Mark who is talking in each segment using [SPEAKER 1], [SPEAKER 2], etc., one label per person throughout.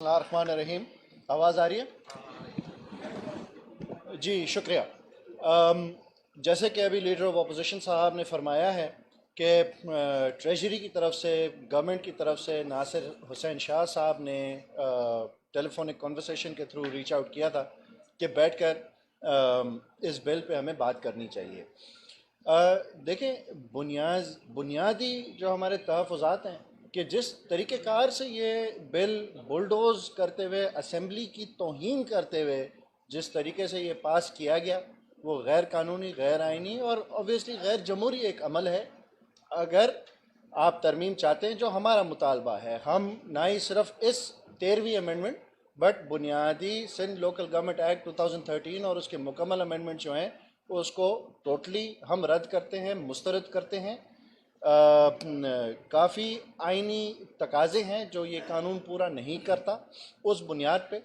[SPEAKER 1] रहीम। आवाज़ आ रही है? जी शुक्रिया। जैसे कि अभी लीडर ऑफ अपोजिशन साहब ने फरमाया है कि ट्रेजरी की तरफ से, गवर्नमेंट की तरफ से नासिर हुसैन शाह साहब ने टेलीफोनिक कन्वर्सेशन के थ्रू रीच आउट किया था कि बैठकर इस बिल पे हमें बात करनी चाहिए। देखें, बुनियादी जो हमारे तहफ़्फ़ुज़ात हैं कि जिस तरीक़ेकार से ये बिल बुलडोज़ करते हुए, असेंबली की तौहीन करते हुए जिस तरीके से ये पास किया गया, वो गैर कानूनी, गैर आइनी और ऑब्वियसली गैर जमहूरी एक अमल है। अगर आप तरमीम चाहते हैं, जो हमारा मुतालबा है, हम ना ही सिर्फ इस 13वीं अमेंडमेंट बट बुनियादी सिंध लोकल गवर्नमेंट एक्ट 2013 और उसके मुकम्मल अमेंडमेंट जो हैं उसको टोटली हम रद्द करते हैं, मुस्तरद करते हैं। काफ़ी आइनी तकाज़े हैं जो ये कानून पूरा नहीं करता। उस बुनियाद पे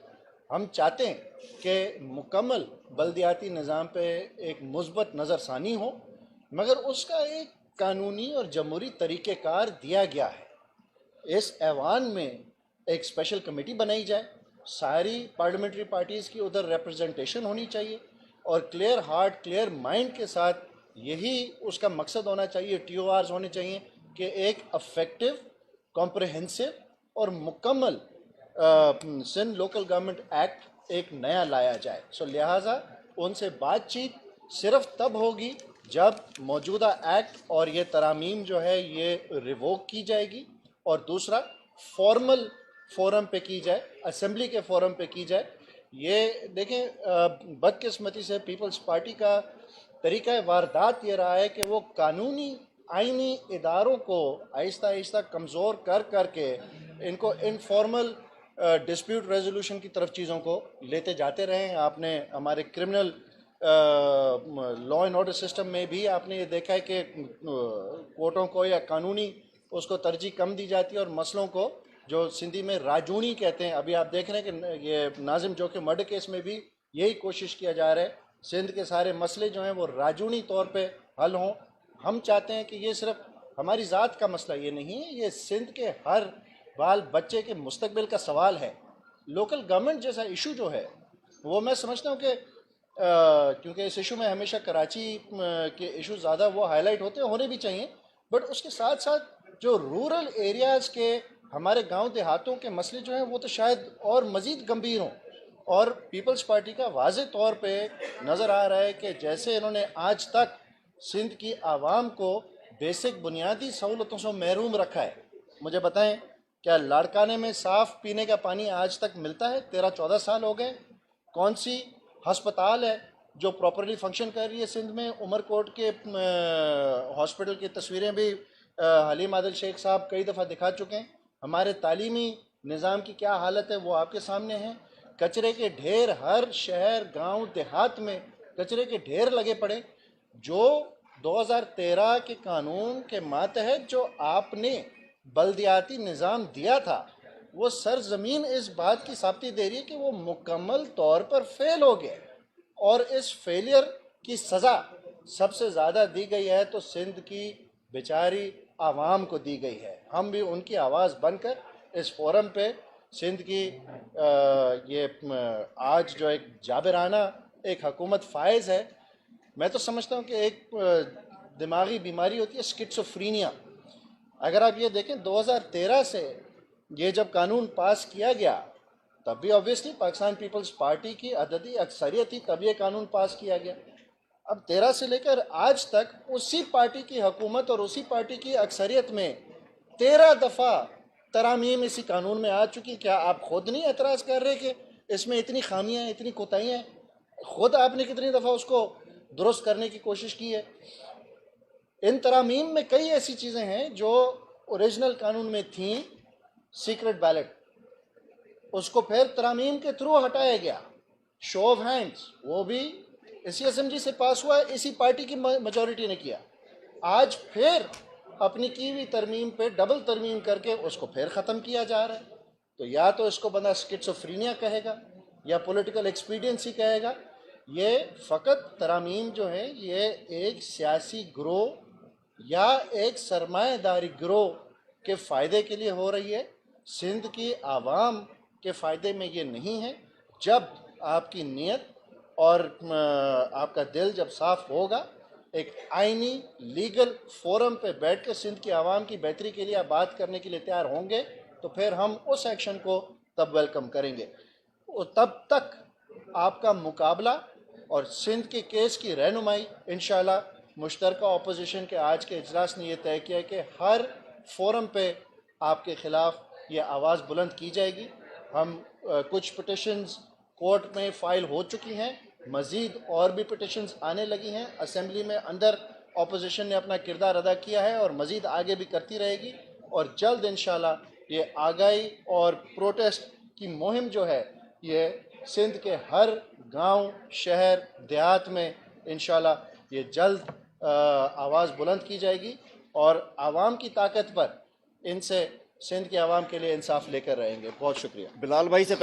[SPEAKER 1] हम चाहते हैं कि मुकम्मल बल्दियाती निज़ाम पे एक मुस्बत नज़रसानी हो, मगर उसका एक कानूनी और जमहूरी तरीक़ेकार दिया गया है। इस ऐवान में एक स्पेशल कमेटी बनाई जाए, सारी पार्लियामेंट्री पार्टीज़ की उधर रिप्रेजेंटेशन होनी चाहिए और क्लियर हार्ट, क्लियर माइंड के साथ यही उसका मकसद होना चाहिए, TORs होने चाहिए कि एक अफेक्टिव, कॉम्प्रहेंसिव और मुकम्मल सिंध लोकल गवर्नमेंट एक्ट एक नया लाया जाए। लिहाजा उनसे बातचीत सिर्फ तब होगी जब मौजूदा एक्ट और ये तरामीम जो है ये रिवोक की जाएगी और दूसरा फॉर्मल फोरम पे की जाए, असेंबली के फोरम पे की जाए। ये देखें, बदकिस्मती से पीपल्स पार्टी का तरीक़ा वारदात ये रहा है कि वो कानूनी आइनी इदारों को आहिस्ता आहिस्ता कमज़ोर कर करके इनको इनफॉर्मल डिस्प्यूट रेजोल्यूशन की तरफ चीज़ों को लेते जाते रहे हैं। आपने हमारे criminal law and order system में भी आपने ये देखा है कि कोर्टों को या कानूनी उसको तरजीह कम दी जाती है और मसलों को जो सिंधी में राजूनी कहते हैं, अभी आप देख रहे हैं कि ये नाजिम जो कि मर्डर केस में भी यही कोशिश किया जा रहा है, सिंध के सारे मसले जो हैं वो राजूनी तौर पे हल हों। हम चाहते हैं कि ये सिर्फ हमारी ज़ात का मसला ये नहीं है, ये सिंध के हर बाल बच्चे के मुस्तकबिल का सवाल है। लोकल गवर्नमेंट जैसा इशू जो है वो मैं समझता हूँ कि क्योंकि इस इशू में हमेशा कराची के इशू ज़्यादा वो हाईलाइट होने भी चाहिए, बट उसके साथ साथ जो रूरल एरियाज़ के हमारे गांव देहातों के मसले जो हैं वो तो शायद और मज़ीद गंभीर हों। और पीपल्स पार्टी का वाज़े तौर पे नज़र आ रहा है कि जैसे इन्होंने आज तक सिंध की आवाम को बेसिक बुनियादी सहूलतों से महरूम रखा है। मुझे बताएं, क्या लाड़काने में साफ़ पीने का पानी आज तक मिलता है? 13-14 साल हो गए। कौन सी हस्पताल है जो प्रॉपरली फंक्शन कर रही है सिंध में? उमरकोट के हॉस्पिटल की तस्वीरें भी हलीम आदिल शेख साहब कई दफ़ा दिखा चुके हैं। हमारे तालीमी निज़ाम की क्या हालत है वो आपके सामने है। कचरे के ढेर हर शहर, गांव, देहात में कचरे के ढेर लगे पड़े। जो 2013 के कानून के मातहत जो आपने बल्दियाती निज़ाम दिया था, वो सरजमीन इस बात की साबिती दे रही है कि वो मुकम्मल तौर पर फेल हो गया और इस फेलियर की सज़ा सबसे ज़्यादा दी गई है तो सिंध की बेचारी आवाम को दी गई है। हम भी उनकी आवाज़ बनकर इस फोरम पे सिंध की ये आज जो एक जाबिराना एक हुकूमत फायज़ है, मैं तो समझता हूँ कि एक दिमागी बीमारी होती है स्किज़ोफ्रेनिया। अगर आप ये देखें 2013 से ये जब कानून पास किया गया तब भी ऑब्वियसली पाकिस्तान पीपल्स पार्टी की अददी अक्सरियत थी, तब ये कानून पास किया गया। अब 13 से लेकर आज तक उसी पार्टी की हुकूमत और उसी पार्टी की अक्सरियत में 13 दफ़ा तरामीम इसी कानून में आ चुकी। क्या आप खुद नहीं एतराज़ कर रहे कि इसमें इतनी खामियां हैं, इतनी कोताहियां हैं? खुद आपने कितनी दफ़ा उसको दुरुस्त करने की कोशिश की है? इन तरामीम में कई ऐसी चीज़ें हैं जो ओरिजिनल कानून में थी। सीक्रेट बैलेट, उसको फिर तरामीम के थ्रू हटाया गया। शो ऑफ हैंड्स, वो भी इसी असेंबली से पास हुआ है, इसी पार्टी की मेजॉरिटी ने किया। आज फिर अपनी की हुई तरमीम पे डबल तरमीम करके उसको फिर ख़त्म किया जा रहा है। तो या तो इसको बंदा स्किज़ोफ्रेनिया कहेगा या पॉलिटिकल एक्सपीडियंसी कहेगा। ये फ़कत तरामीम जो है ये एक सियासी ग्रोह या एक सरमाएदारी ग्रोह के फ़ायदे के लिए हो रही है। सिंध की आवाम کے فائدے میں یہ نہیں ہے. جب آپ کی نیت اور آپ کا دل جب صاف ہوگا، ایک آئینی لیگل فورم پہ بیٹھ کے سندھ کی عوام کی بہتری کے لیے آپ بات کرنے کے لیے تیار ہوں گے تو پھر ہم اس ایکشن کو تب ویلکم کریں گے. تب تک آپ کا مقابلہ اور سندھ کے کیس کی رہنمائی انشاءاللہ مشترکہ اپوزیشن کے آج کے اجلاس نے یہ طے کیا کہ ہر فورم پہ آپ کے خلاف یہ آواز بلند کی جائے گی. ہم کچھ پٹیشنز کورٹ میں فائل ہو چکی ہیں، مزید اور بھی پٹیشنز آنے لگی ہیں. اسمبلی میں اندر اپوزیشن نے اپنا کردار ادا کیا ہے اور مزید آگے بھی کرتی رہے گی، اور جلد انشاءاللہ یہ آگاہی اور پروٹیسٹ کی مہم جو ہے یہ سندھ کے ہر گاؤں، شہر، دیہات میں انشاءاللہ یہ جلد آواز بلند کی جائے گی، اور عوام کی طاقت پر ان سے سندھ کے عوام کے لیے انصاف لے کر رہیں گے. بہت شکریہ.
[SPEAKER 2] بلال بھائی سے